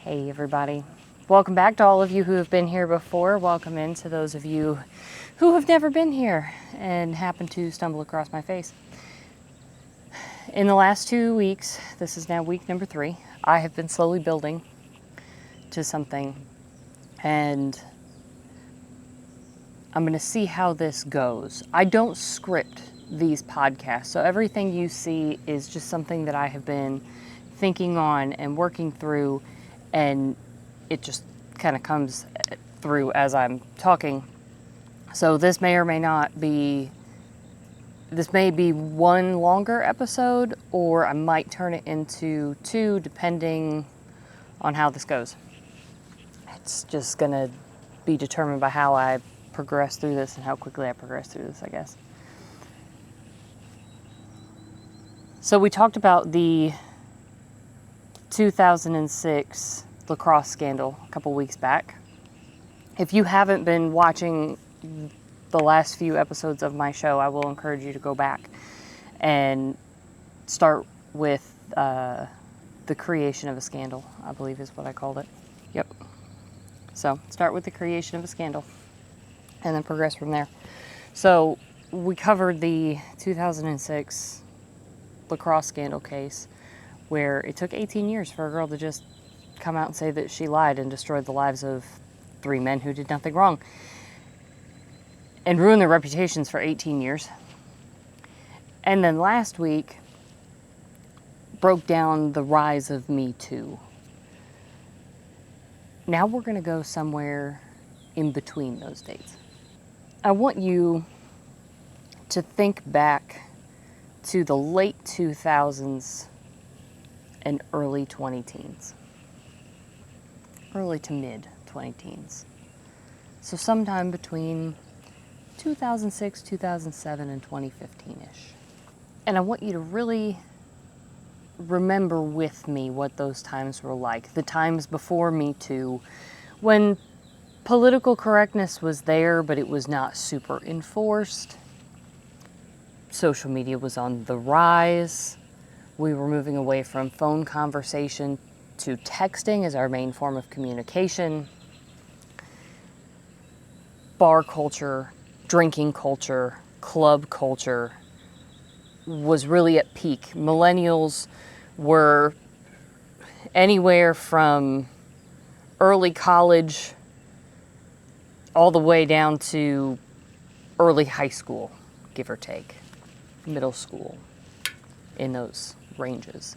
Hey everybody. Welcome back to all of you who have been here before. Welcome in to those of you who have never been here and happen to stumble across my face. In the last 2 weeks, this is now week number 3, I have been slowly building to something, and I'm going to see how this goes. I don't script these podcasts, so everything you see is just something that I have been thinking on and working through, and it just kind of comes through as I'm talking. So this may or may not be, this may be one longer episode, or I might turn it into 2, depending on how this goes. It's just going to be determined by how I progress through this and how quickly I progress through this, I guess. So we talked about the 2006 lacrosse scandal a couple weeks back. If you haven't been watching the last few episodes of my show, I will encourage you to go back and start with the creation of a scandal, I believe is what I called it. Yep. So start with the creation of a scandal and then progress from there. So we covered the 2006 lacrosse scandal case, where it took 18 years for a girl to just come out and say that she lied and destroyed the lives of 3 men who did nothing wrong and ruined their reputations for 18 years. And then last week broke down the rise of Me Too. Now we're going to go somewhere in between those dates. I want you to think back to the late 2000s and early 20-teens. Early to mid 20-teens. So sometime between 2006, 2007, and 2015-ish. And I want you to really remember with me what those times were like. The times before Me Too, when political correctness was there, but it was not super enforced. Social media was on the rise. We were moving away from phone conversation to texting as our main form of communication. Bar culture, drinking culture, club culture was really at peak. Millennials were anywhere from early college all the way down to early high school, give or take, middle school, in those ranges.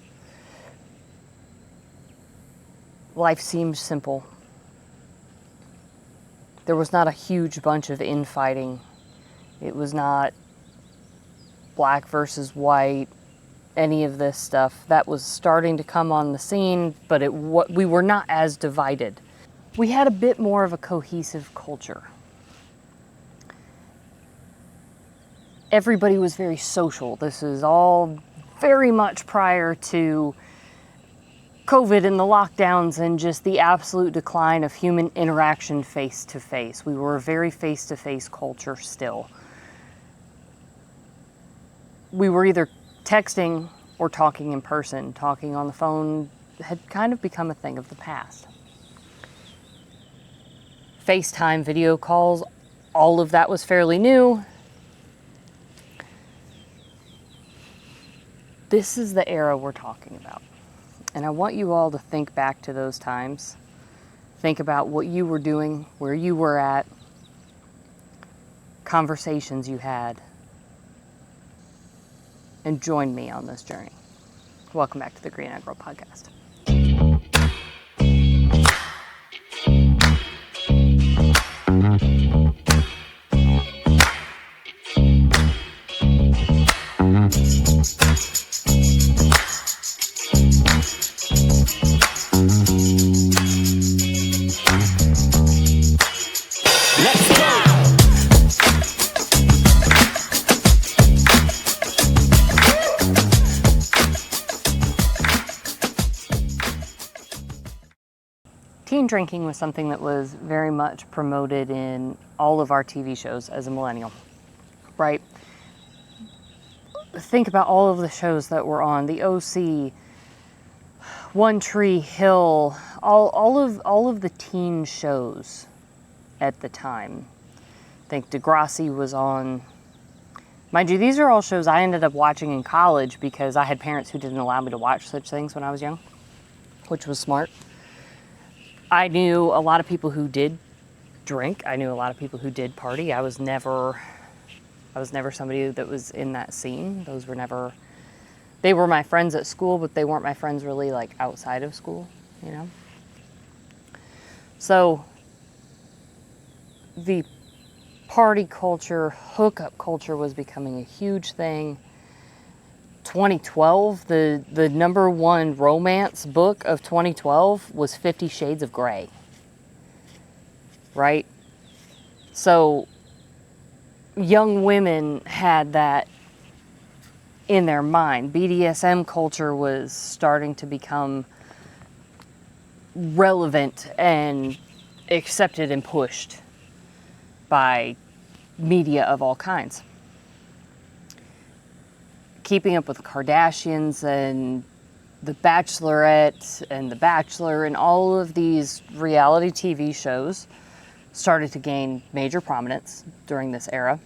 Life seemed simple. There was not a huge bunch of infighting. It was not black versus white, any of this stuff. That was starting to come on the scene, but we were not as divided. We had a bit more of a cohesive culture. Everybody was very social. This is all very much prior to COVID and the lockdowns and just the absolute decline of human interaction face to face. We were a very face to face culture still. We were either texting or talking in person. Talking on the phone had kind of become a thing of the past. FaceTime, video calls, all of that was fairly new. This is the era we're talking about. And I want you all to think back to those times. Think about what you were doing, where you were at, conversations you had, and join me on this journey. Welcome back to the Green Agro Podcast. Teen drinking was something that was very much promoted in all of our TV shows as a millennial, right? Think about all of the shows that were on. The OC, One Tree Hill, all of the teen shows at the time. I think Degrassi was on. Mind you, these are all shows I ended up watching in college because I had parents who didn't allow me to watch such things when I was young, which was smart. I knew a lot of people who did drink. I knew a lot of people who did party. I was never somebody that was in that scene. They were my friends at school, but they weren't my friends really like outside of school, you know? So the party culture, hookup culture was becoming a huge thing. 2012, the number one romance book of 2012 was 50 Shades of Grey. Right? So young women had that in their mind. BDSM culture was starting to become relevant and accepted and pushed by media of all kinds. Keeping Up with the Kardashians and The Bachelorette and The Bachelor and all of these reality TV shows started to gain major prominence during this era.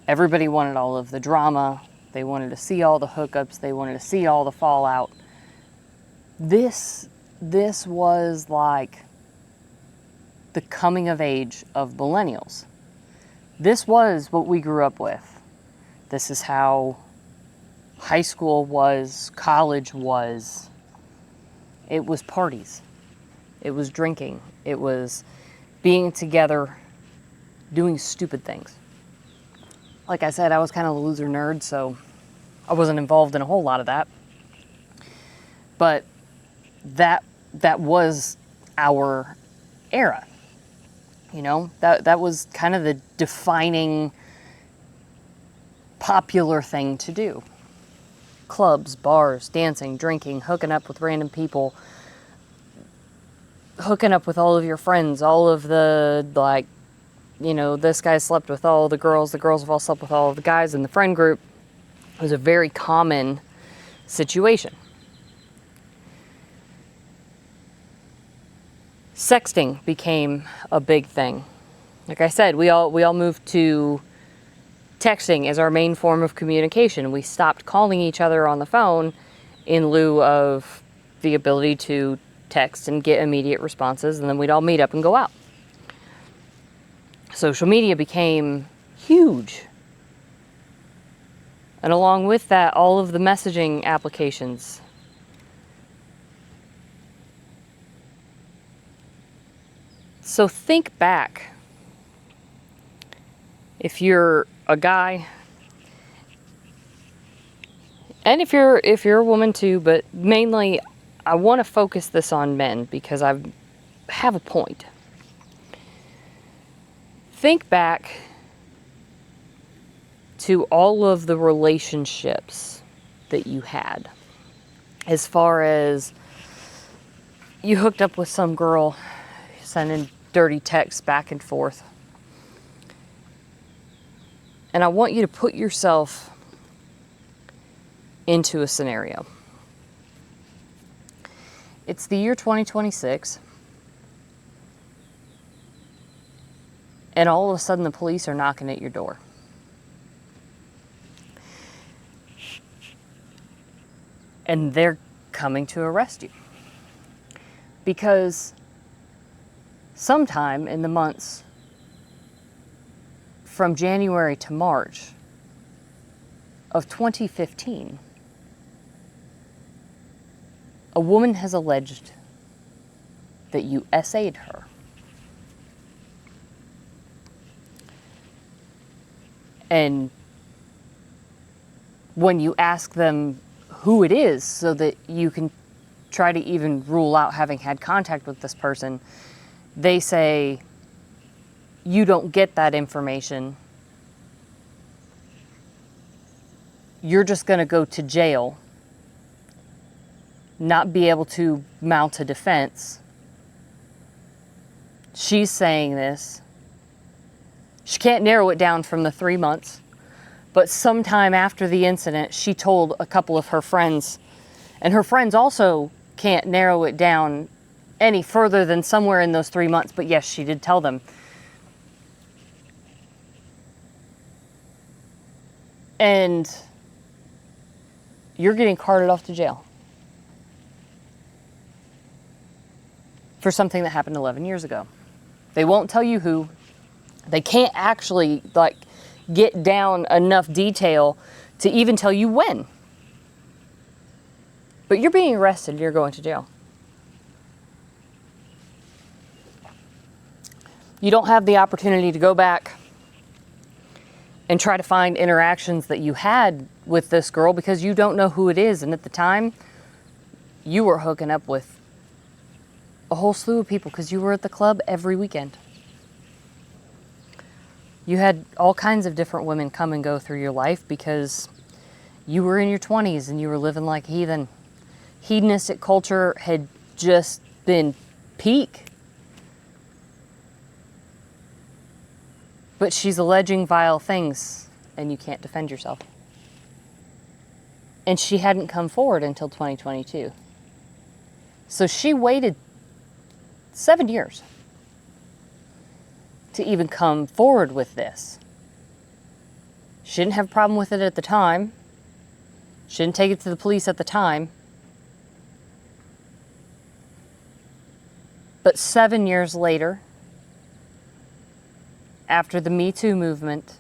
Everybody wanted all of the drama. They wanted to see all the hookups. They wanted to see all the fallout. This was like the coming of age of millennials. This was what we grew up with. This is how high school was, college was. It was parties. It was drinking. It was being together, doing stupid things. Like I said, I was kind of a loser nerd, so I wasn't involved in a whole lot of that. But that was our era. You know, that was kind of the defining popular thing to do. Clubs, bars, dancing, drinking, hooking up with random people, hooking up with all of your friends, all of the, like, you know, this guy slept with all the girls have all slept with all of the guys in the friend group. It was a very common situation. Sexting became a big thing. Like I said, we all moved to texting as our main form of communication. We stopped calling each other on the phone in lieu of the ability to text and get immediate responses, and then we'd all meet up and go out. Social media became huge. And along with that, all of the messaging applications. So think back. If you're a guy, and if you're a woman too, but mainly I want to focus this on men because I have a point. Think back to all of the relationships that you had. As far as you hooked up with some girl, sending dirty texts back and forth. And I want you to put yourself into a scenario. It's the year 2026. And all of a sudden the police are knocking at your door. And they're coming to arrest you. Because sometime in the months from January to March of 2015, a woman has alleged that you essayed her. And when you ask them who it is so that you can try to even rule out having had contact with this person, they say, you don't get that information. You're just going to go to jail, not be able to mount a defense. She's saying this. She can't narrow it down from the 3 months, but sometime after the incident, she told a couple of her friends And her friends also can't narrow it down any further than somewhere in those 3 months. But yes, she did tell them. And you're getting carted off to jail for something that happened 11 years ago. They won't tell you who. They can't actually like get down enough detail to even tell you when. But you're being arrested, you're going to jail. You don't have the opportunity to go back and try to find interactions that you had with this girl because you don't know who it is. And at the time, you were hooking up with a whole slew of people because you were at the club every weekend. You had all kinds of different women come and go through your life because you were in your 20s and you were living like a heathen. Hedonistic culture had just been peak. But she's alleging vile things and you can't defend yourself. And she hadn't come forward until 2022. So she waited 7 years to even come forward with this. She didn't have a problem with it at the time. She didn't take it to the police at the time. But 7 years later, after the Me Too movement,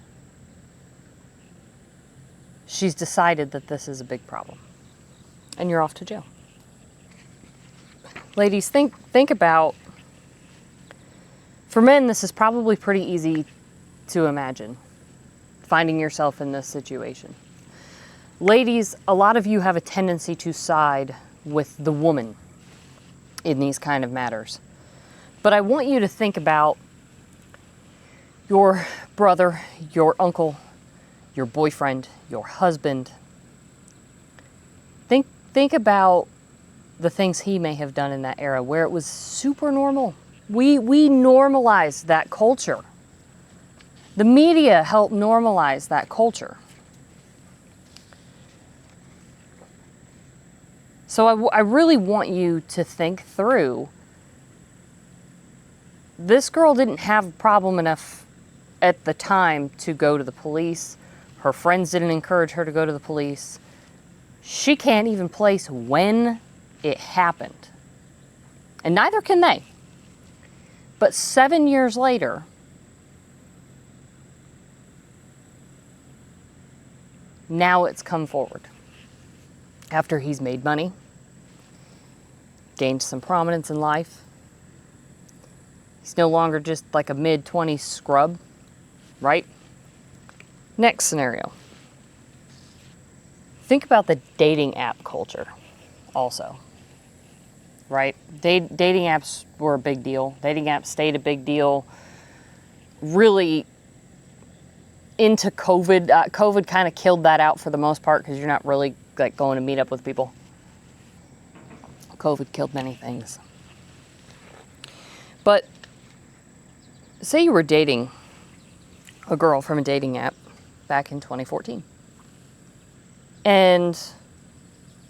she's decided that this is a big problem. And you're off to jail. Ladies, think about, for men, this is probably pretty easy to imagine, finding yourself in this situation. Ladies, a lot of you have a tendency to side with the woman in these kind of matters. But I want you to think about your brother, your uncle, your boyfriend, your husband. Think about the things he may have done in that era where it was super normal. We normalized that culture. The media helped normalize that culture. So I really want you to think through. This girl didn't have a problem enough at the time to go to the police. Her friends didn't encourage her to go to the police. She can't even place when it happened. And neither can they. But 7 years later, now it's come forward. After he's made money, gained some prominence in life. He's no longer just like a mid-20s scrub, right? Next scenario. Think about the dating app culture also, right? Dating apps were a big deal. Dating apps stayed a big deal really into COVID. COVID kind of killed that out for the most part because you're not really like going to meet up with people. COVID killed many things. But say you were dating a girl from a dating app back in 2014. And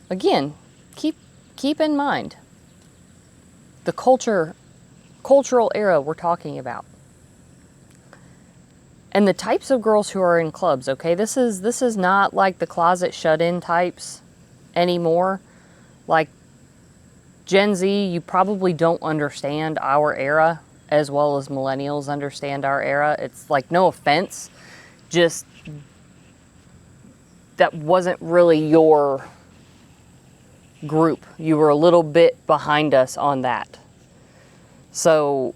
again, keep in mind the cultural era we're talking about. And the types of girls who are in clubs, okay? This is not like the closet shut-in types anymore. Like Gen Z, you probably don't understand our era as well as millennials understand our era. It's like, no offense, just that wasn't really your group. You were a little bit behind us on that. So,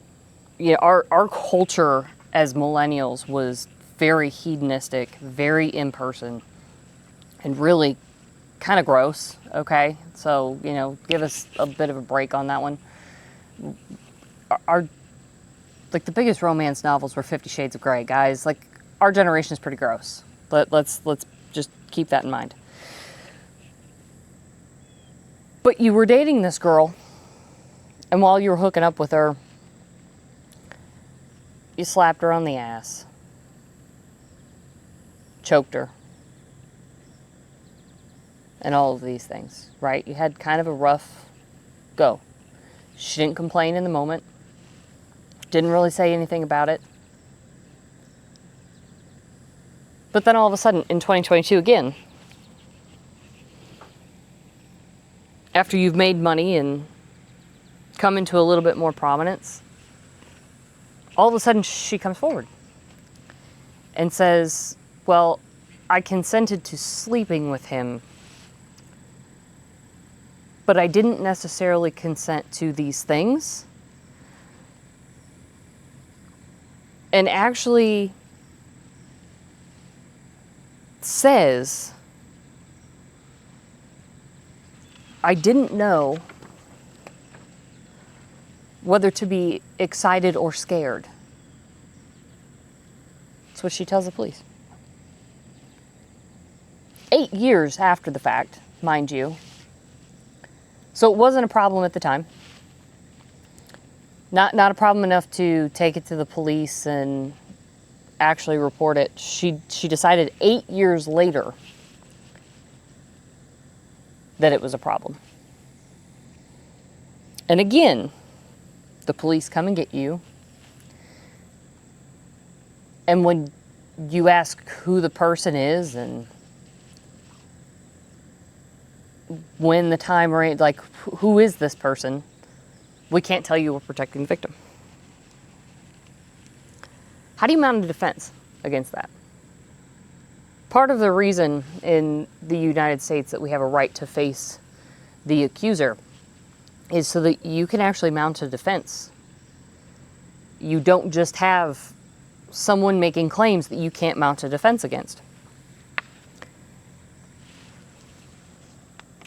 you know, our culture as millennials was very hedonistic, very in-person, and really kind of gross, okay? So, you know, give us a bit of a break on that one. Like, the biggest romance novels were 50 Shades of Grey, guys. Like, our generation is pretty gross. Let's just keep that in mind. But you were dating this girl, and while you were hooking up with her, you slapped her on the ass, choked her, and all of these things, right? You had kind of a rough go. She didn't complain in the moment. Didn't really say anything about it. But then all of a sudden, in 2022 again, after you've made money and come into a little bit more prominence, all of a sudden she comes forward and says, well, I consented to sleeping with him, but I didn't necessarily consent to these things. And actually says, I didn't know whether to be excited or scared. That's what she tells the police. 8 years after the fact, mind you. So it wasn't a problem at the time. Not a problem enough to take it to the police and actually report it. She decided 8 years later that it was a problem. And again, the police come and get you. And when you ask who the person is and when the time range, like, who is this person? We can't tell you we're protecting the victim. How do you mount a defense against that? Part of the reason in the United States that we have a right to face the accuser is so that you can actually mount a defense. You don't just have someone making claims that you can't mount a defense against.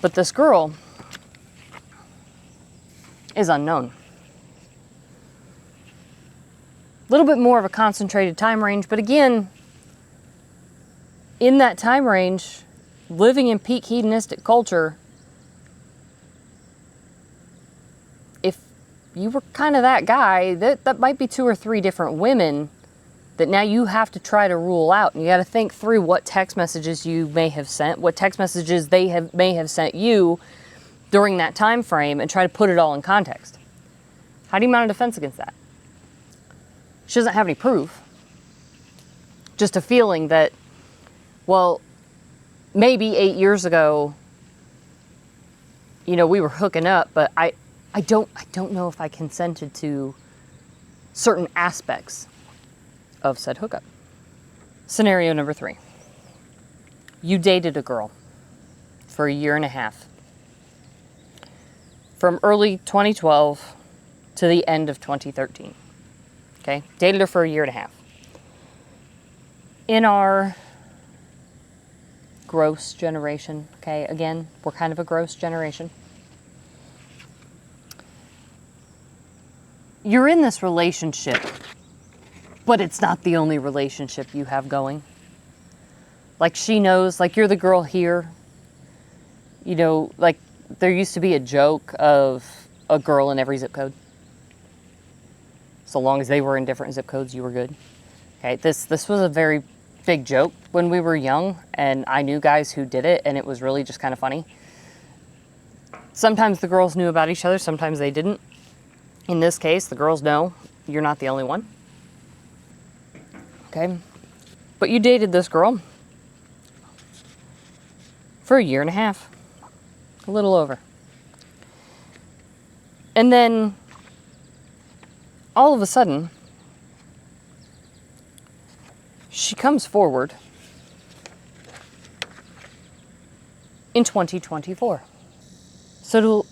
But this girl is unknown. A little bit more of a concentrated time range, but again, in that time range, living in peak hedonistic culture, if you were kind of that guy, that might be 2 or 3 different women that now you have to try to rule out. And you got to think through what text messages you may have sent, what text messages may have sent you during that time frame, and try to put it all in context. How do you mount a defense against that? She doesn't have any proof. Just a feeling that, well, maybe 8 years ago, we were hooking up, but I don't know if I consented to certain aspects of said hookup. Scenario number 3. You dated a girl for 1.5 years. From early 2012 to the end of 2013. Okay? Dated her for 1.5 years. In our gross generation, okay, again, we're kind of a gross generation. You're in this relationship, but it's not the only relationship you have going. Like, she knows, like, you're the girl here. Like, there used to be a joke of a girl in every zip code. So long as they were in different zip codes, you were good. Okay, this was a very big joke when we were young, and I knew guys who did it, and it was really just kind of funny. Sometimes the girls knew about each other, sometimes they didn't. In this case, the girls know you're not the only one. Okay? But you dated this girl for 1.5 years. A little over. And then, all of a sudden, she comes forward in 2024. So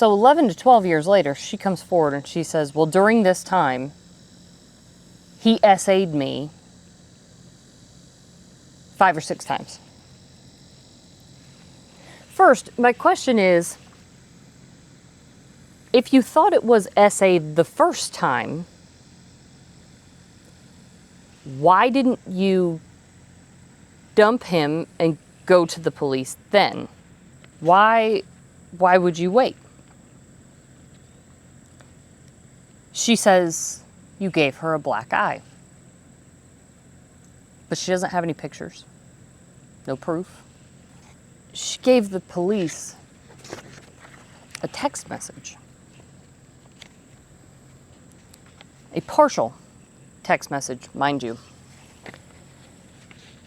11 to 12 years later, she comes forward and she says, well, during this time, he SA'd me 5 or 6 times. First, my question is, if you thought it was SA'd the first time, why didn't you dump him and go to the police then? Why would you wait? She says you gave her a black eye. But she doesn't have any pictures. No proof. she gave the police a text message. A partial text message, mind you,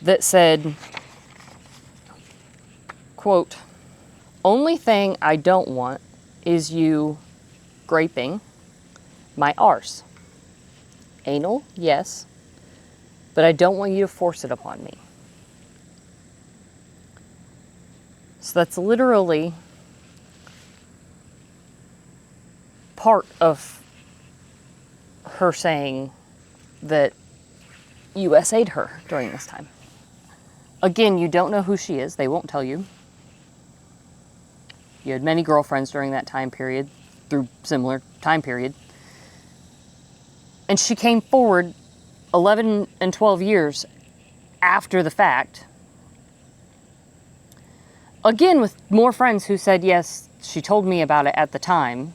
that said, quote, "Only thing I don't want is you graping my arse. Anal, yes, but I don't want you to force it upon me." So that's literally part of her saying that USA'd her during this time. Again, you don't know who she is. They won't tell you. You had many girlfriends during that time period, through similar time period. And she came forward 11 and 12 years after the fact, again with more friends who said, yes, she told me about it at the time.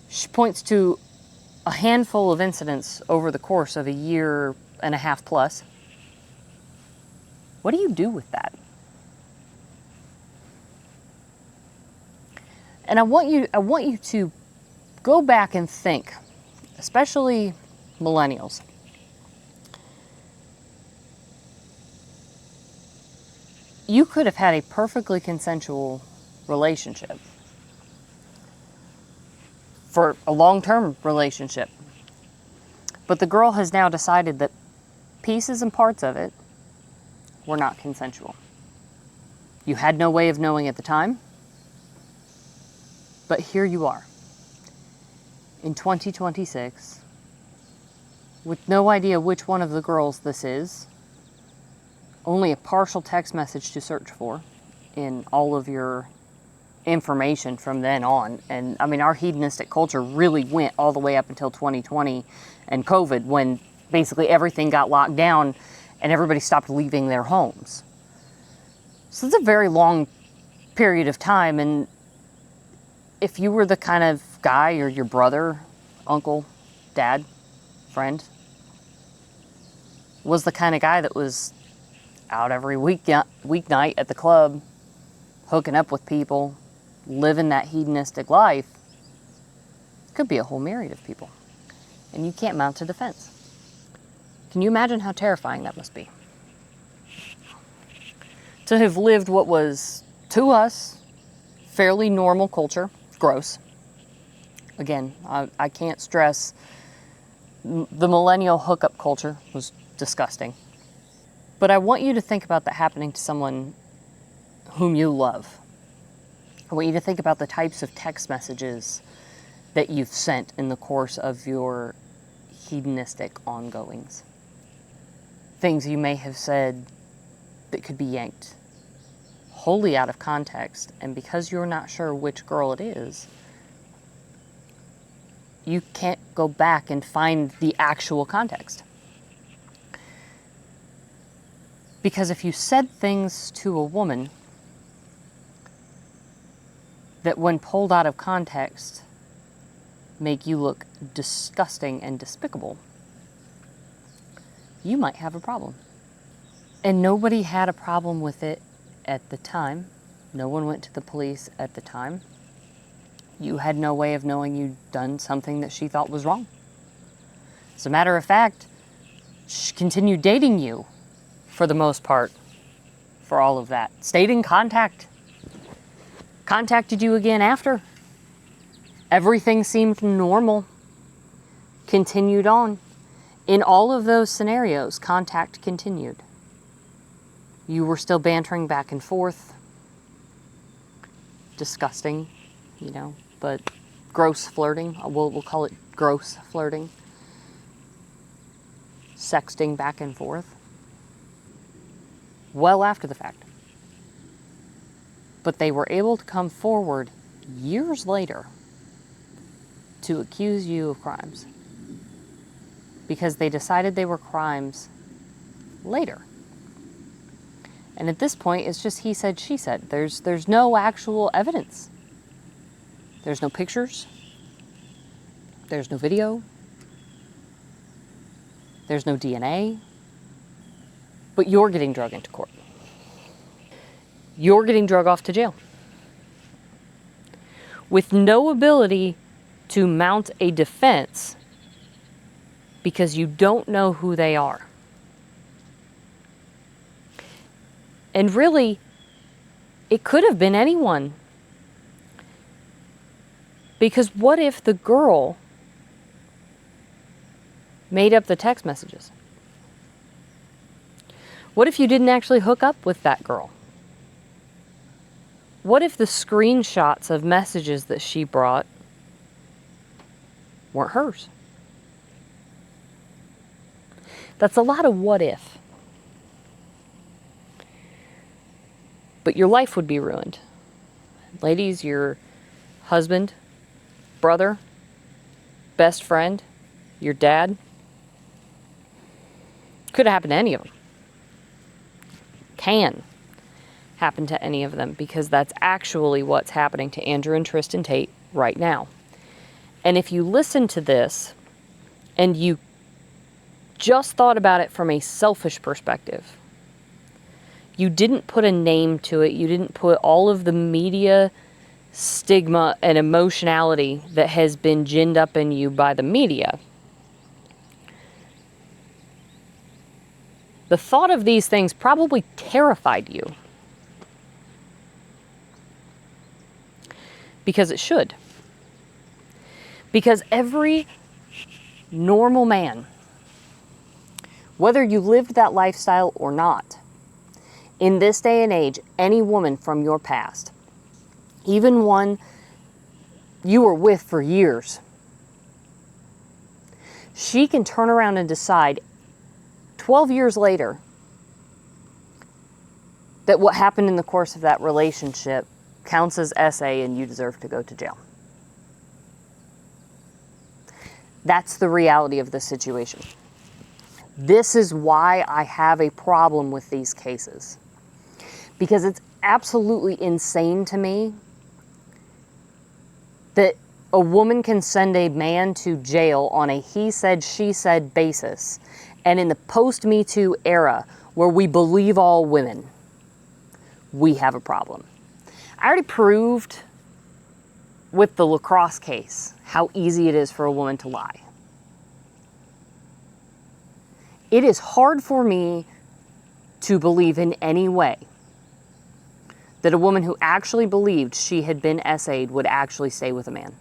She points to a handful of incidents over the course of a year and a half plus. What do you do with that? And I want you to go back and think, especially millennials. You could have had a perfectly consensual relationship, for a long-term relationship, but the girl has now decided that pieces and parts of it were not consensual. You had no way of knowing at the time, but here you are, in 2026, with no idea which one of the girls this is, only a partial text message to search for in all of your information from then on. And I mean, our hedonistic culture really went all the way up until 2020 and COVID, when basically everything got locked down and everybody stopped leaving their homes. So it's a very long period of time. And if you were the kind of guy, or your brother, uncle, dad, friend, was the kind of guy that was out every weeknight at the club, hooking up with people, living that hedonistic life, could be a whole myriad of people. And you can't mount a defense. Can you imagine how terrifying that must be? To have lived what was, to us, fairly normal culture, gross. Again, I can't stress, the millennial hookup culture was disgusting. But I want you to think about that happening to someone whom you love. I want you to think about the types of text messages that you've sent in the course of your hedonistic ongoings. Things you may have said that could be yanked wholly out of context, and because you're not sure which girl it is, you can't go back and find the actual context. Because if you said things to a woman that, when pulled out of context, make you look disgusting and despicable, you might have a problem. And nobody had a problem with it at the time. No one went to the police at the time. You had no way of knowing you'd done something that she thought was wrong. As a matter of fact, she continued dating you for the most part for all of that. Stayed in contact. Contacted you again after. Everything seemed normal. Continued on. In all of those scenarios, contact continued. You were still bantering back and forth. Disgusting, but gross flirting. We'll call it gross flirting. Sexting back and forth. Well after the fact. But they were able to come forward years later to accuse you of crimes, because they decided they were crimes later. And at this point, it's just he said, she said. There's no actual evidence. There's no pictures. There's no video. There's no DNA. But you're getting drug into court. you're getting drug off to jail. With no ability to mount a defense because you don't know who they are. And really, it could have been anyone. Because what if the girl made up the text messages? What if you didn't actually hook up with that girl? What if the screenshots of messages that she brought weren't hers? That's a lot of what if. But your life would be ruined. Ladies, your husband, brother, best friend, your dad. Could have happened to any of them. Can happen to any of them, because that's actually what's happening to Andrew and Tristan Tate right now. And if you listen to this and you just thought about it from a selfish perspective, you didn't put a name to it, you didn't put all of the media stigma and emotionality that has been ginned up in you by the media, the thought of these things probably terrified you. Because it should. Because every normal man, whether you lived that lifestyle or not, in this day and age, any woman from your past, even one you were with for years, she can turn around and decide 12 years later that what happened in the course of that relationship counts as SA and you deserve to go to jail. That's the reality of the situation. This is why I have a problem with these cases. Because it's absolutely insane to me that a woman can send a man to jail on a he said, she said basis. And in the post-Me Too era, where we believe all women, we have a problem. I already proved with the lacrosse case how easy it is for a woman to lie. It is hard for me to believe in any way that a woman who actually believed she had been SA'd would actually stay with a man.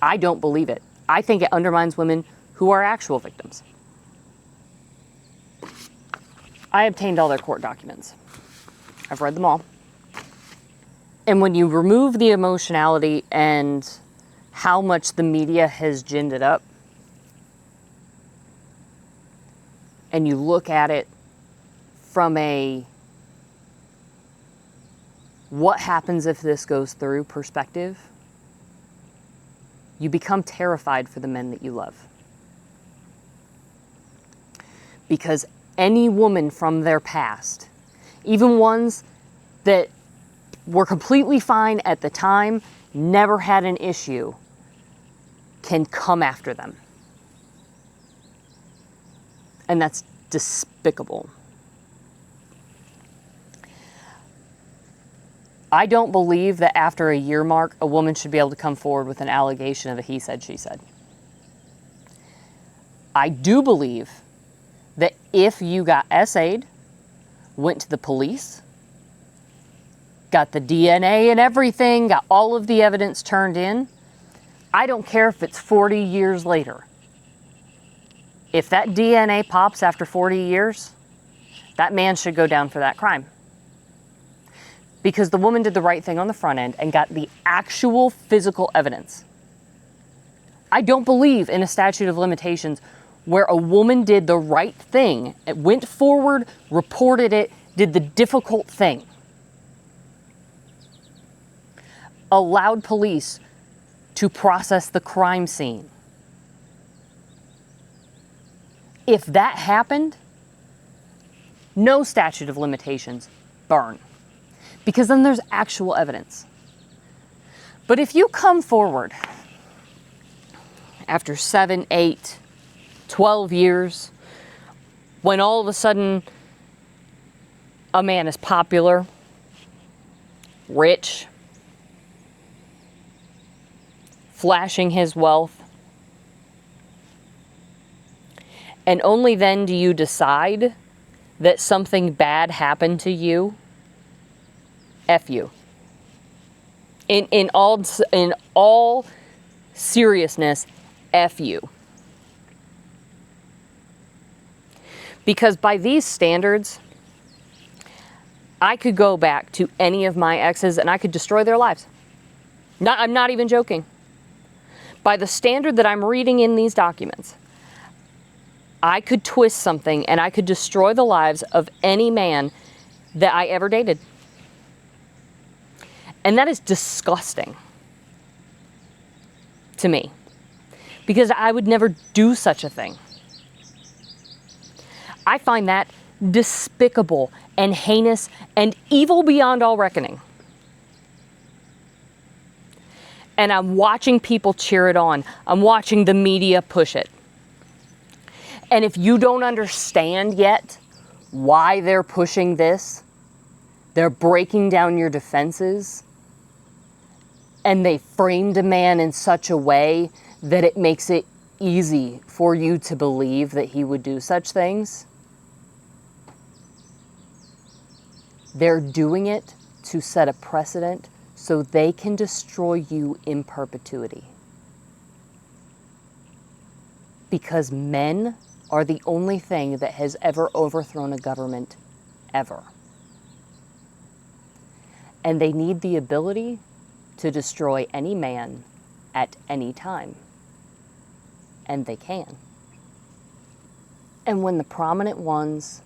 I don't believe it. I think it undermines women who are actual victims. I obtained all their court documents. I've read them all. And when you remove the emotionality and how much the media has ginned it up, and you look at it from a what happens if this goes through perspective, you become terrified for the men that you love. Because any woman from their past, even ones that were completely fine at the time, never had an issue, can come after them. And that's despicable. I don't believe that after a year mark, a woman should be able to come forward with an allegation of a he said, she said. I do believe that if you got SA'd, went to the police, got the DNA and everything, got all of the evidence turned in, I don't care if it's 40 years later. If that DNA pops after 40 years, that man should go down for that crime. Because the woman did the right thing on the front end and got the actual physical evidence. I don't believe in a statute of limitations where a woman did the right thing, it went forward, reported it, did the difficult thing, allowed police to process the crime scene. If that happened, no statute of limitations, burn. Because then there's actual evidence. But if you come forward after 7, 8, 12 years, when all of a sudden a man is popular, rich, flashing his wealth. And only then do you decide that something bad happened to you. F you. In all seriousness, F you. Because by these standards, I could go back to any of my exes and I could destroy their lives. I'm not even joking. By the standard that I'm reading in these documents, I could twist something and I could destroy the lives of any man that I ever dated. And that is disgusting to me, because I would never do such a thing. I find that despicable and heinous and evil beyond all reckoning. And I'm watching people cheer it on. I'm watching the media push it. And if you don't understand yet why they're pushing this, they're breaking down your defenses, and they framed a man in such a way that it makes it easy for you to believe that he would do such things. They're doing it to set a precedent so they can destroy you in perpetuity. Because men are the only thing that has ever overthrown a government, ever. And they need the ability to destroy any man at any time. And they can. And when the prominent ones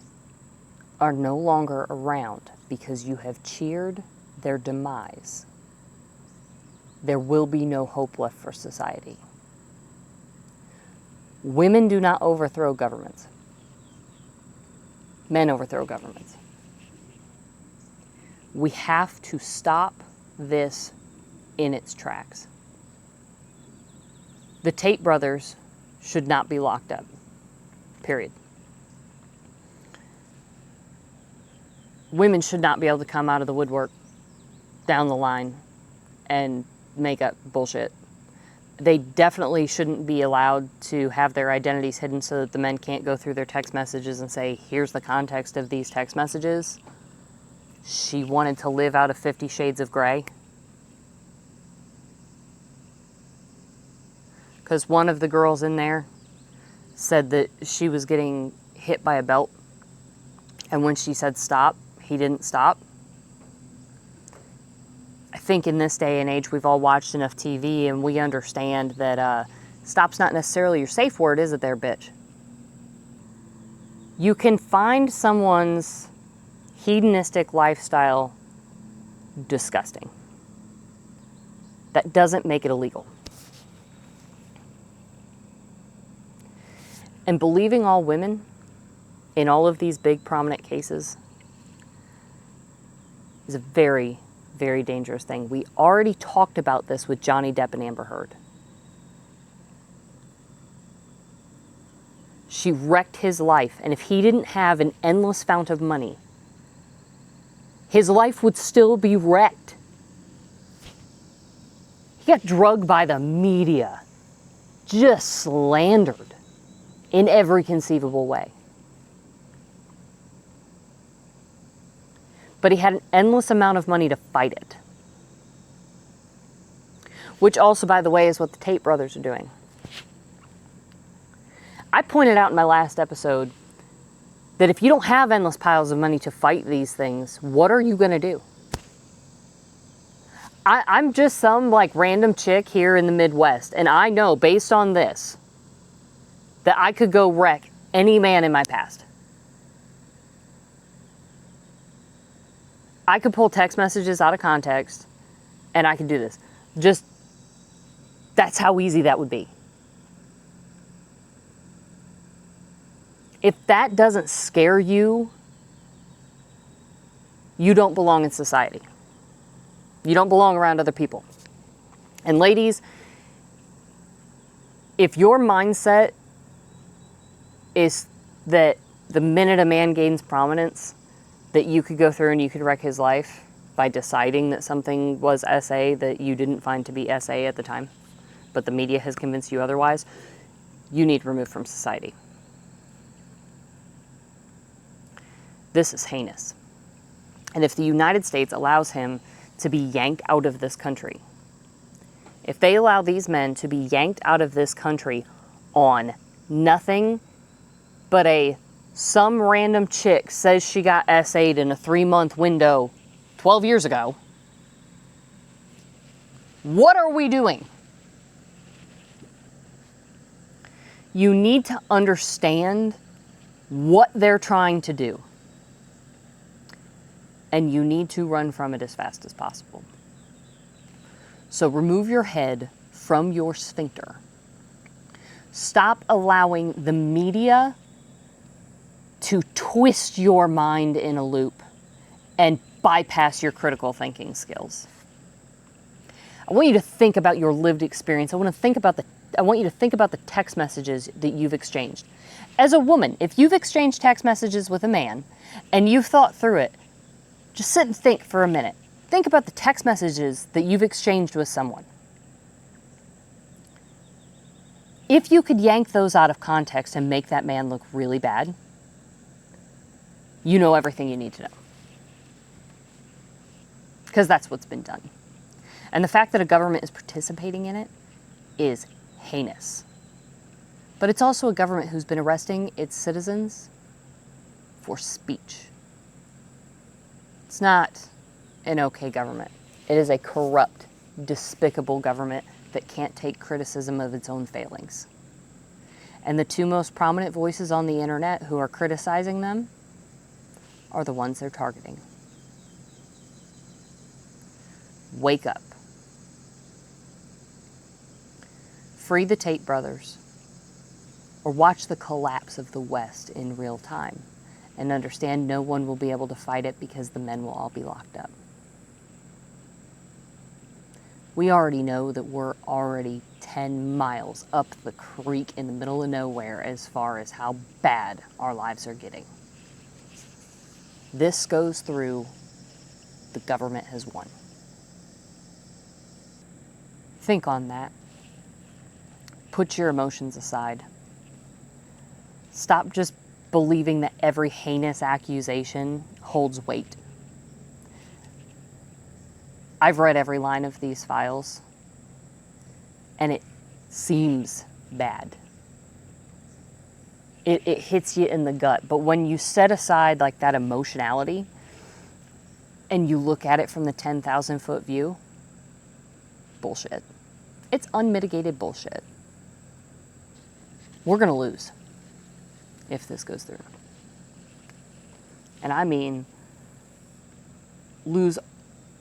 are no longer around because you have cheered their demise, there will be no hope left for society. Women do not overthrow governments. Men overthrow governments. We have to stop this in its tracks. The Tate brothers should not be locked up. Period. Women should not be able to come out of the woodwork down the line and make up bullshit. They definitely shouldn't be allowed to have their identities hidden so that the men can't go through their text messages and say, here's the context of these text messages. She wanted to live out of 50 Shades of Grey. Because one of the girls in there said that she was getting hit by a belt. And when she said stop, he didn't stop. I think in this day and age, we've all watched enough TV and we understand that stop's not necessarily your safe word, is it there, bitch? You can find someone's hedonistic lifestyle disgusting. That doesn't make it illegal. And believing all women in all of these big prominent cases is a very, very dangerous thing. We already talked about this with Johnny Depp and Amber Heard. She wrecked his life, and if he didn't have an endless fount of money, his life would still be wrecked. He got drugged by the media, just slandered in every conceivable way. But he had an endless amount of money to fight it. Which also, by the way, is what the Tate brothers are doing. I pointed out in my last episode that if you don't have endless piles of money to fight these things, what are you going to do? I'm just some random chick here in the Midwest, and I know based on this that I could go wreck any man in my past. I could pull text messages out of context, and I could do this. Just, that's how easy that would be. If that doesn't scare you, you don't belong in society. You don't belong around other people. And ladies, if your mindset is that the minute a man gains prominence, that you could go through and you could wreck his life by deciding that something was SA that you didn't find to be SA at the time, but the media has convinced you otherwise, you need removed from society. This is heinous. And if the United States allows him to be yanked out of this country, if they allow these men to be yanked out of this country on nothing but some random chick says she got SA'd in a 3-month window 12 years ago, what are we doing? You need to understand what they're trying to do. And you need to run from it as fast as possible. So remove your head from your sphincter. Stop allowing the media to twist your mind in a loop and bypass your critical thinking skills. I want you to think about your lived experience. I want you to think about the text messages that you've exchanged. As a woman, if you've exchanged text messages with a man and you've thought through it, just sit and think for a minute. Think about the text messages that you've exchanged with someone. If you could yank those out of context and make that man look really bad, you know everything you need to know. Because that's what's been done. And the fact that a government is participating in it is heinous. But it's also a government who's been arresting its citizens for speech. It's not an okay government. It is a corrupt, despicable government that can't take criticism of its own failings. And the two most prominent voices on the internet who are criticizing them are the ones they're targeting. Wake up. Free the Tate brothers, or watch the collapse of the West in real time, and understand no one will be able to fight it because the men will all be locked up. We already know that we're already 10 miles up the creek in the middle of nowhere as far as how bad our lives are getting. This goes through, the government has won. Think on that. Put your emotions aside. Stop just believing that every heinous accusation holds weight. I've read every line of these files, and it seems bad. It hits you in the gut, but when you set aside like that emotionality and you look at it from the 10,000-foot view, bullshit. It's unmitigated bullshit. We're gonna lose if this goes through. And I mean, lose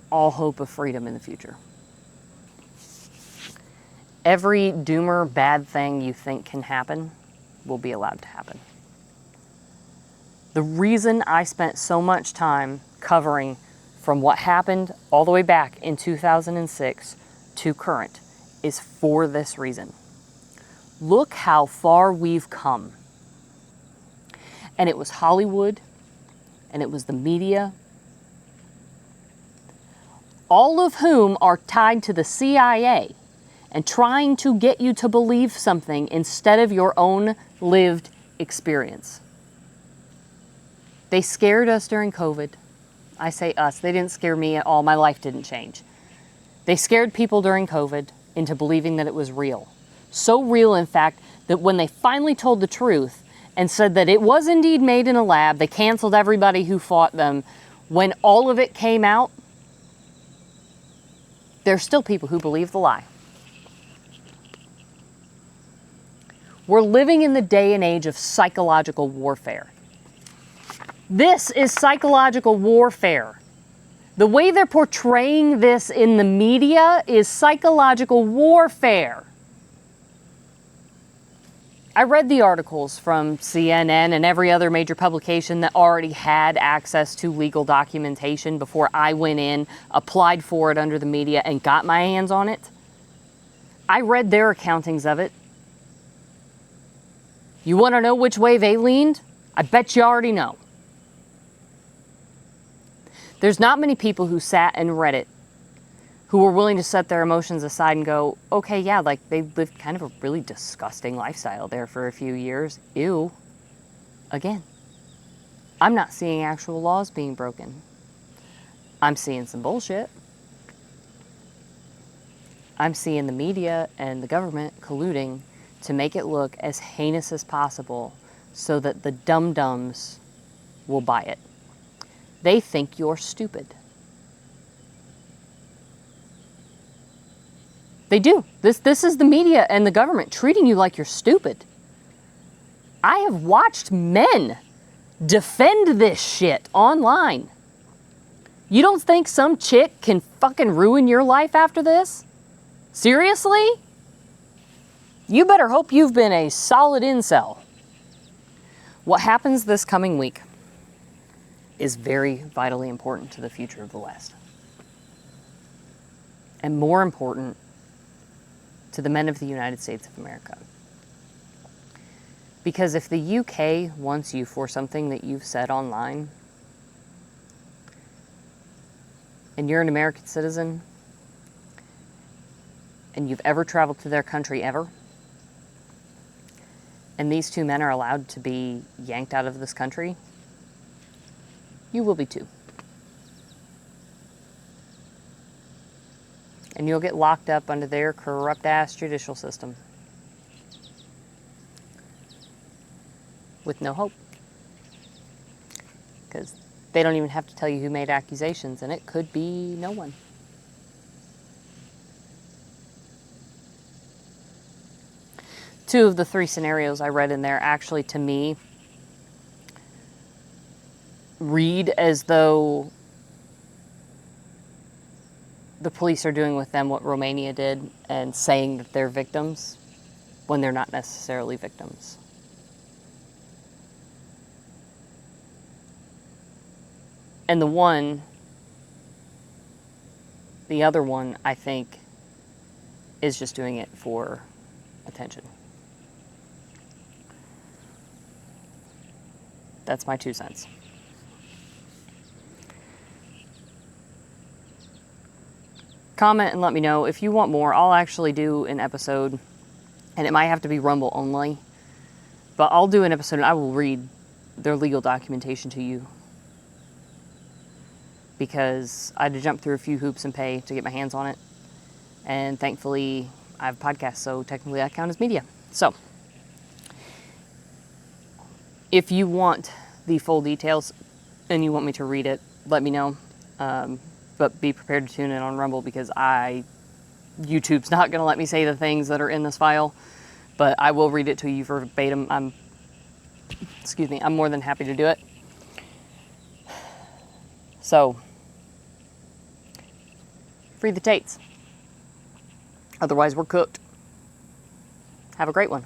all hope of freedom in the future. Every doomer bad thing you think can happen will be allowed to happen. The reason I spent so much time covering from what happened all the way back in 2006 to current is for this reason. Look how far we've come. And it was Hollywood, and it was the media, all of whom are tied to the CIA and trying to get you to believe something instead of your own lived experience. They scared us during COVID. I say us, they didn't scare me at all. My life didn't change. They scared people during COVID into believing that it was real. So real, in fact, that when they finally told the truth and said that it was indeed made in a lab, they canceled everybody who fought them. When all of it came out, there's still people who believe the lie. We're living in the day and age of psychological warfare. This is psychological warfare. The way they're portraying this in the media is psychological warfare. I read the articles from CNN and every other major publication that already had access to legal documentation before I went in, applied for it under the media, and got my hands on it. I read their accountings of it. You want to know which way they leaned? I bet you already know. There's not many people who sat and read it who were willing to set their emotions aside and go, okay, yeah, like they lived kind of a really disgusting lifestyle there for a few years. Ew. Again, I'm not seeing actual laws being broken. I'm seeing some bullshit. I'm seeing the media and the government colluding to make it look as heinous as possible so that the dum-dums will buy it. They think you're stupid. They do. This is the media and the government treating you like you're stupid. I have watched men defend this shit online. You don't think some chick can fucking ruin your life after this? Seriously? You better hope you've been a solid incel. What happens this coming week is very vitally important to the future of the West. And more important to the men of the United States of America. Because if the UK wants you for something that you've said online, and you're an American citizen, and you've ever traveled to their country ever, and these two men are allowed to be yanked out of this country, you will be too. And you'll get locked up under their corrupt-ass judicial system. With no hope. Because they don't even have to tell you who made accusations, and it could be no one. Two of the three scenarios I read in there actually, to me, read as though the police are doing with them what Romania did and saying that they're victims when they're not necessarily victims. And the other one, I think, is just doing it for attention. That's my 2 cents. Comment and let me know if you want more. I'll actually do an episode, and it might have to be Rumble only, but I'll do an episode and I will read their legal documentation to you, because I had to jump through a few hoops and pay to get my hands on it, and thankfully I have a podcast, so technically I count as media. So if you want the full details and you want me to read it, let me know. But be prepared to tune in on Rumble, because YouTube's not going to let me say the things that are in this file, but I will read it to you verbatim. I'm more than happy to do it. So, free the Tates. Otherwise, we're cooked. Have a great one.